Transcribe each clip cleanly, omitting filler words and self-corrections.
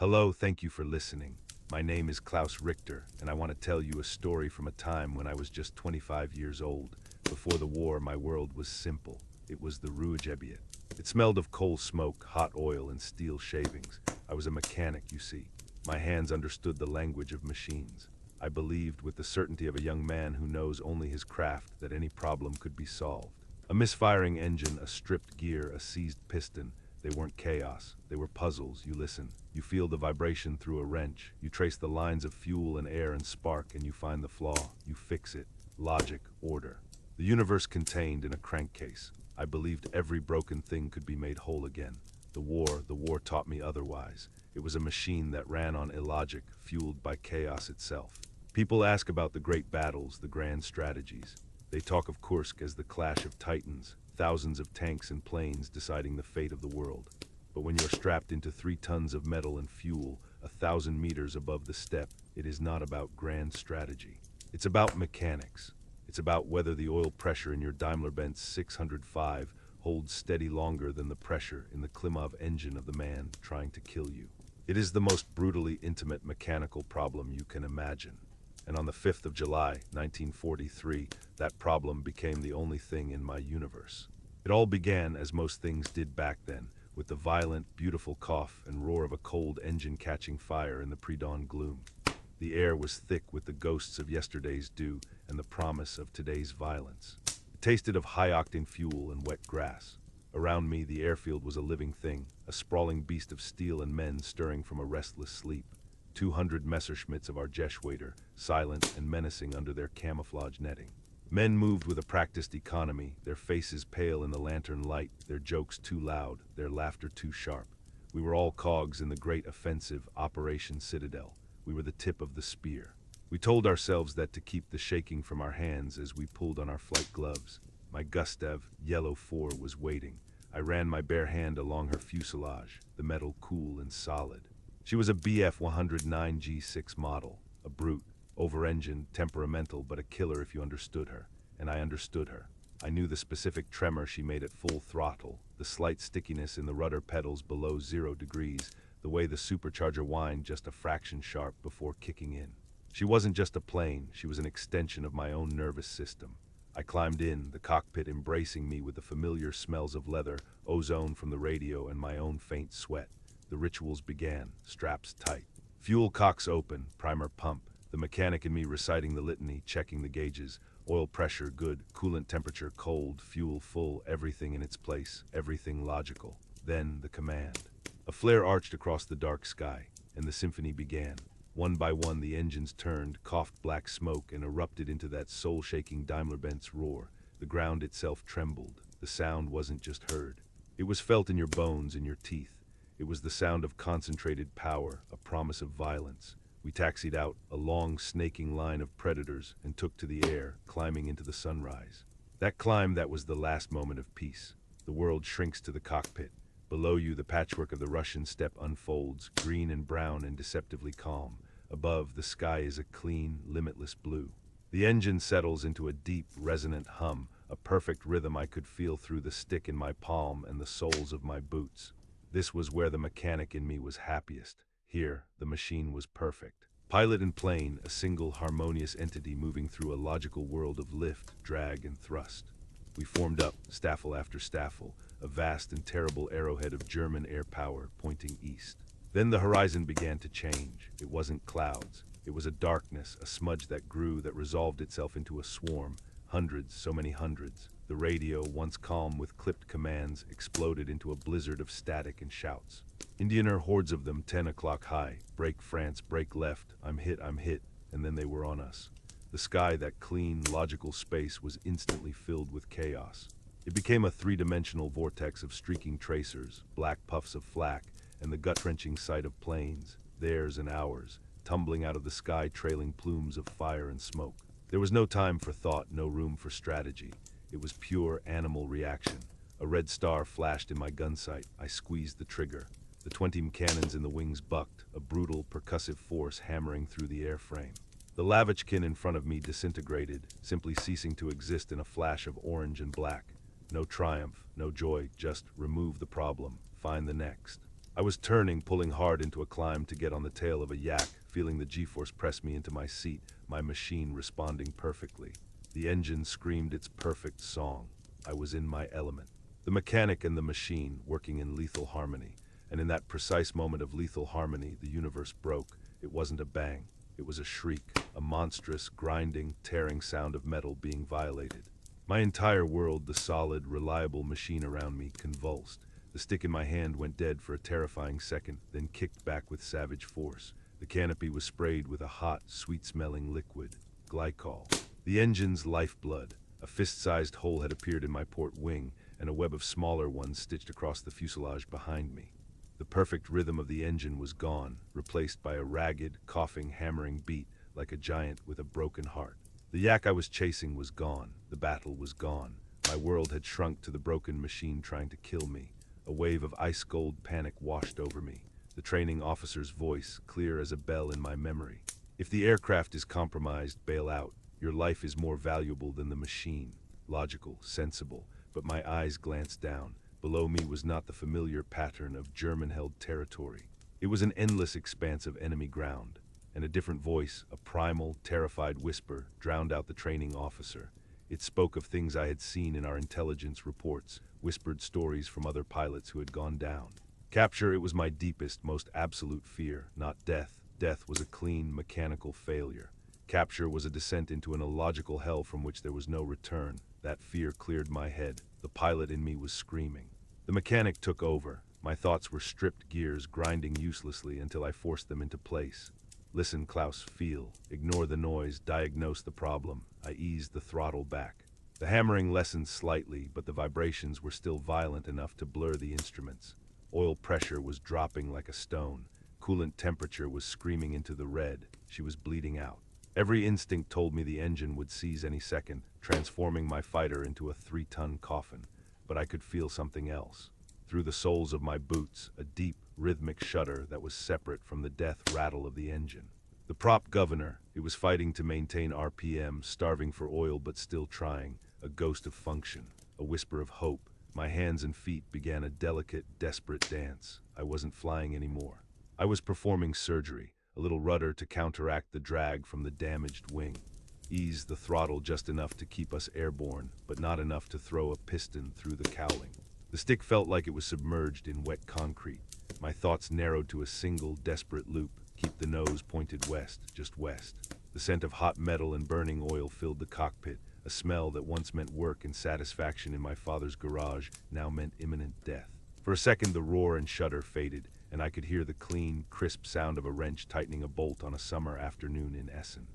Hello, thank you for listening. My name is Klaus Richter, and I want to tell you a story from a time when I was just 25 years old. Before the war, my world was simple. It was the Ww2. It smelled of coal smoke, hot oil, and steel shavings. I was a mechanic, you see. My hands understood the language of machines. I believed with the certainty of a young man who knows only his craft that any problem could be solved. A misfiring engine, a stripped gear, a seized piston. They weren't chaos. They were puzzles. You listen. You feel the vibration through a wrench. You trace the lines of fuel and air and spark, and you find the flaw. You fix it. Logic, order. The universe contained in a crankcase. I believed every broken thing could be made whole again. The war taught me otherwise. It was a machine that ran on illogic, fueled by chaos itself. People ask about the great battles, the grand strategies. They talk of Kursk as the clash of titans, thousands of tanks and planes deciding the fate of the world. But when you're strapped into 3 tons of metal and fuel, 1,000 meters above the steppe, it is not about grand strategy. It's about mechanics. It's about whether the oil pressure in your Daimler-Benz 605 holds steady longer than the pressure in the Klimov engine of the man trying to kill you. It is the most brutally intimate mechanical problem you can imagine. And on the 5th of July, 1943, that problem became the only thing in my universe. It all began, as most things did back then, with the violent, beautiful cough and roar of a cold engine catching fire in the pre-dawn gloom. The air was thick with the ghosts of yesterday's dew and the promise of today's violence. It tasted of high-octane fuel and wet grass. Around me, the airfield was a living thing, a sprawling beast of steel and men stirring from a restless sleep. 200 Messerschmitts of our Jeschwader, silent and menacing under their camouflage netting. Men moved with a practiced economy, their faces pale in the lantern light, their jokes too loud, their laughter too sharp. We were all cogs in the great offensive, Operation Citadel. We were the tip of the spear. We told ourselves that to keep the shaking from our hands as we pulled on our flight gloves. My Gustav, yellow 4, was waiting. I ran my bare hand along her fuselage, the metal cool and solid. She was a Bf 109 G6 model, a brute, over-engined, temperamental, but a killer if you understood her. And I understood her. I knew the specific tremor she made at full throttle, the slight stickiness in the rudder pedals below 0 degrees, the way the supercharger whined just a fraction sharp before kicking in. She wasn't just a plane, she was an extension of my own nervous system. I climbed in, the cockpit embracing me with the familiar smells of leather, ozone from the radio, and my own faint sweat. The rituals began, straps tight. Fuel cocks open, primer pump. The mechanic in me reciting the litany, checking the gauges. Oil pressure good, coolant temperature cold, fuel full, everything in its place, everything logical. Then the command. A flare arched across the dark sky, and the symphony began. One by one the engines turned, coughed black smoke, and erupted into that soul-shaking Daimler-Benz roar. The ground itself trembled. The sound wasn't just heard. It was felt in your bones, in your teeth. It was the sound of concentrated power, a promise of violence. We taxied out, a long, snaking line of predators, and took to the air, climbing into the sunrise. That climb, that was the last moment of peace. The world shrinks to the cockpit. Below you, the patchwork of the Russian steppe unfolds, green and brown and deceptively calm. Above, the sky is a clean, limitless blue. The engine settles into a deep, resonant hum, a perfect rhythm I could feel through the stick in my palm and the soles of my boots. This was where the mechanic in me was happiest. Here, the machine was perfect. Pilot and plane, a single harmonious entity moving through a logical world of lift, drag, and thrust. We formed up, staffel after staffel, a vast and terrible arrowhead of German air power pointing east. Then the horizon began to change. It wasn't clouds. It was a darkness, a smudge that grew, that resolved itself into a swarm. Hundreds, so many hundreds. The radio, once calm with clipped commands, exploded into a blizzard of static and shouts. Indianer hordes of them, 10 o'clock high. Break France, break left, I'm hit, and then they were on us. The sky, that clean, logical space, was instantly filled with chaos. It became a 3-dimensional vortex of streaking tracers, black puffs of flak, and the gut-wrenching sight of planes, theirs and ours, tumbling out of the sky trailing plumes of fire and smoke. There was no time for thought, no room for strategy. It was pure animal reaction. A red star flashed in my gun sight. I squeezed the trigger. The 20 cannons in the wings bucked, a brutal, percussive force hammering through the airframe. The Lavachkin in front of me disintegrated, simply ceasing to exist in a flash of orange and black. No triumph, no joy, just remove the problem, find the next. I was turning, pulling hard into a climb to get on the tail of a yak, feeling the G-force press me into my seat, my machine responding perfectly. The engine screamed its perfect song. I was in my element. The mechanic and the machine working in lethal harmony. And in that precise moment of lethal harmony, the universe broke. It wasn't a bang. It was a shriek, a monstrous, grinding, tearing sound of metal being violated. My entire world, the solid, reliable machine around me, convulsed. The stick in my hand went dead for a terrifying second, then kicked back with savage force. The canopy was sprayed with a hot, sweet-smelling liquid, glycol. The engine's lifeblood. A fist-sized hole had appeared in my port wing, and a web of smaller ones stitched across the fuselage behind me. The perfect rhythm of the engine was gone, replaced by a ragged, coughing, hammering beat like a giant with a broken heart. The yak I was chasing was gone. The battle was gone. My world had shrunk to the broken machine trying to kill me. A wave of ice-cold panic washed over me. The training officer's voice, clear as a bell in my memory. If the aircraft is compromised, bail out. Your life is more valuable than the machine. Logical, sensible, but my eyes glanced down. Below me was not the familiar pattern of German-held territory. It was an endless expanse of enemy ground. And a different voice, a primal, terrified whisper, drowned out the training officer. It spoke of things I had seen in our intelligence reports, whispered stories from other pilots who had gone down. Capture, it was my deepest, most absolute fear, not death. Death was a clean, mechanical failure. Capture was a descent into an illogical hell from which there was no return. That fear cleared my head. The pilot in me was screaming. The mechanic took over. My thoughts were stripped gears, grinding uselessly until I forced them into place. Listen, Klaus, feel. Ignore the noise, diagnose the problem. I eased the throttle back. The hammering lessened slightly, but the vibrations were still violent enough to blur the instruments. Oil pressure was dropping like a stone. Coolant temperature was screaming into the red. She was bleeding out. Every instinct told me the engine would seize any second, transforming my fighter into a 3-ton coffin. But I could feel something else. Through the soles of my boots, a deep, rhythmic shudder that was separate from the death rattle of the engine. The prop governor, it was fighting to maintain RPM, starving for oil but still trying, a ghost of function, a whisper of hope. My hands and feet began a delicate, desperate dance. I wasn't flying anymore. I was performing surgery, a little rudder to counteract the drag from the damaged wing. Ease the throttle just enough to keep us airborne, but not enough to throw a piston through the cowling. The stick felt like it was submerged in wet concrete. My thoughts narrowed to a single, desperate loop. Keep the nose pointed west, just west. The scent of hot metal and burning oil filled the cockpit. A smell that once meant work and satisfaction in my father's garage now meant imminent death. For a second, the roar and shudder faded, and I could hear the clean, crisp sound of a wrench tightening a bolt on a summer afternoon in Essen.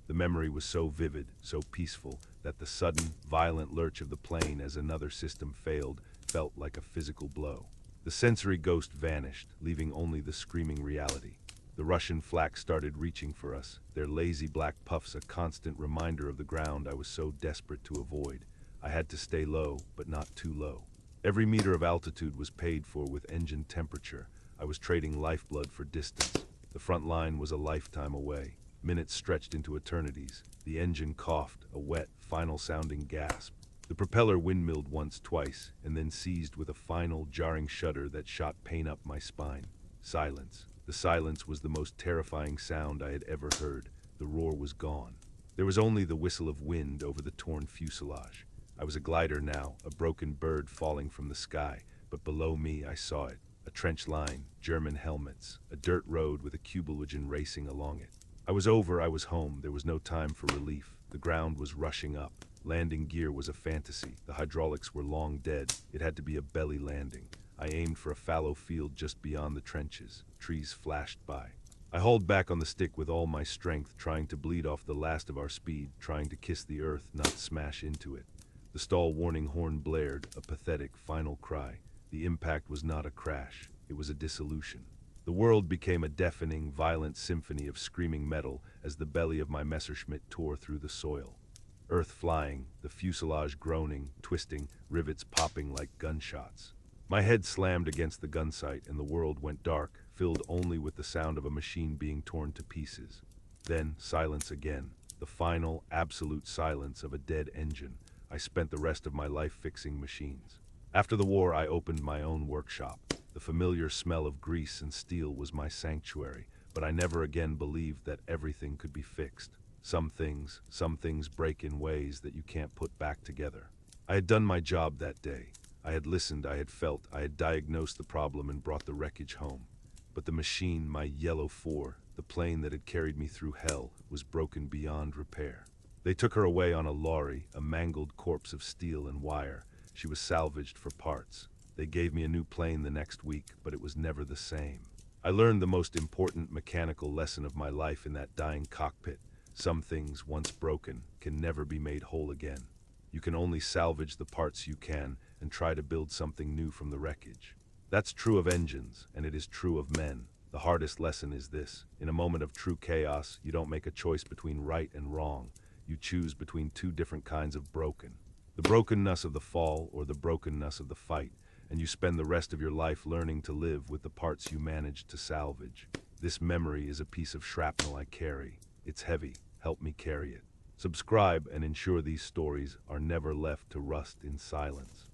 The memory was so vivid, so peaceful, that the sudden, violent lurch of the plane as another system failed felt like a physical blow. The sensory ghost vanished, leaving only the screaming reality. The Russian flak started reaching for us, their lazy black puffs a constant reminder of the ground I was so desperate to avoid. I had to stay low, but not too low. Every meter of altitude was paid for with engine temperature. I was trading lifeblood for distance. The front line was a lifetime away. Minutes stretched into eternities. The engine coughed, a wet, final-sounding gasp. The propeller windmilled once, twice, and then seized with a final, jarring shudder that shot pain up my spine. Silence. The silence was the most terrifying sound I had ever heard. The roar was gone. There was only the whistle of wind over the torn fuselage. I was a glider now, a broken bird falling from the sky, but below me I saw it. A trench line, German helmets, a dirt road with a cubowagon racing along it. I was over, I was home, there was no time for relief. The ground was rushing up. Landing gear was a fantasy. The hydraulics were long dead. It had to be a belly landing. I aimed for a fallow field just beyond the trenches. Trees flashed by. I hauled back on the stick with all my strength, trying to bleed off the last of our speed, trying to kiss the earth, not smash into it. The stall warning horn blared, a pathetic final cry. The impact was not a crash. It was a dissolution. The world became a deafening, violent symphony of screaming metal as the belly of my Messerschmitt tore through the soil. Earth flying, the fuselage groaning, twisting, rivets popping like gunshots. My head slammed against the gun sight and the world went dark, filled only with the sound of a machine being torn to pieces. Then silence again, the final, absolute silence of a dead engine. I spent the rest of my life fixing machines. After the war, I opened my own workshop. The familiar smell of grease and steel was my sanctuary, but I never again believed that everything could be fixed. Some things break in ways that you can't put back together. I had done my job that day. I had listened, I had felt, I had diagnosed the problem and brought the wreckage home. But the machine, my Yellow 4, the plane that had carried me through hell, was broken beyond repair. They took her away on a lorry, a mangled corpse of steel and wire. She was salvaged for parts. They gave me a new plane the next week, but it was never the same. I learned the most important mechanical lesson of my life in that dying cockpit. Some things, once broken, can never be made whole again. You can only salvage the parts you can and try to build something new from the wreckage. That's true of engines, and it is true of men. The hardest lesson is this: in a moment of true chaos, you don't make a choice between right and wrong. You choose between two different kinds of broken. The brokenness of the fall or the brokenness of the fight, and you spend the rest of your life learning to live with the parts you managed to salvage. This memory is a piece of shrapnel I carry. It's heavy. Help me carry it. Subscribe and ensure these stories are never left to rust in silence.